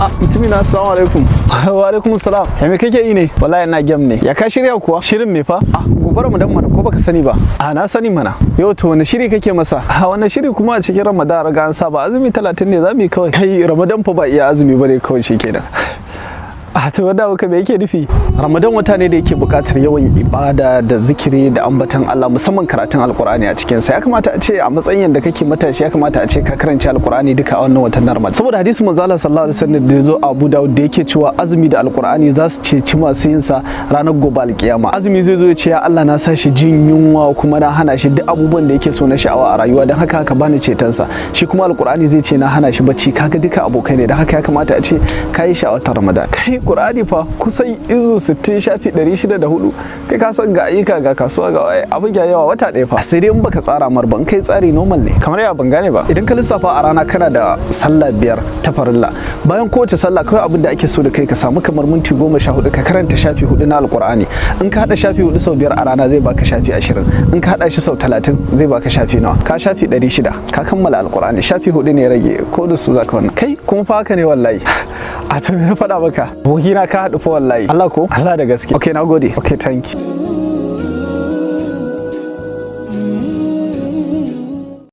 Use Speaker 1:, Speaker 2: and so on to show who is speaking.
Speaker 1: Mutumina, assalamu alaikum. Wa alaikum salam. Me kake yi ne? Wallahi ina game ne. Ya ka shirya kuwa? Shirin me fa? Gobe Ramadan mana ko baka sani ba? Na sani mana. Yau to wani shiri kake masa? Wani shiri kuma a cikin Ramadan riga an saba azumi 30 ne zamu yi kawai. Kai Ramadan fa ba iya azumi bane kawai shikenan. To wanda muka me yake nufi? Ramadan wata ne da yake buƙatar yawan ibada da zikiri da ambatan Allah, musamman karatun Alƙur'ani a cikin sa. Ya kamata a ce a matsayin da kake matashi ya kamata a ce ka karanci Alƙur'ani duka a wannan watan Ramadan. Saboda hadisi manzo Allah sallallahu alaihi wasallam da yazo Abu Dawud da yake cewa azumi da Alƙur'ani za su ceci masu yin sa ranar gobe alƙiyama. Azumi zai zo ya ce ya Allah na sa shi jin yunwa kuma na hana shi duk abubuwan da yake so na sha'awa a rayuwa, don haka ka bani ceton sa. Shi kuma Alƙur'ani zai ce na hana shi bacci, kaga duka abokai ne, don haka ya kamata a ce kai sha'awar Ramadan. Kai Qur'ani fa kusan izu 60 shafi 604, kai ka san ga ayyuka ga kasuwa ga waye abin ya yawa wata ɗaya fa. Sai dai in baka tsara mar ban kai tsari normal ne. Kamar ya ban gane ba, idan ka lissafa a rana kana da sallah 5 ta farilla, bayan kowace sallah kawai abin da ake so da kai ka samu kamar minti 14 ka karanta shafi 4 na Alƙur'ani. In ka hada shafi 4 sau 5 a rana zai baka shafi 20, in ka hada shi sau 30 zai baka shafi nawa? Ka shafi 600, ka kammala Alƙur'ani. Shafi 4 ne rage ko da su zaka wannan. Kai kuma fa haka ne wallahi. To me na faɗa maka? Abokina ka haɗu fa wallahi. Allah ko? Allah da gaske. Okay, na gode. Okay, thank you.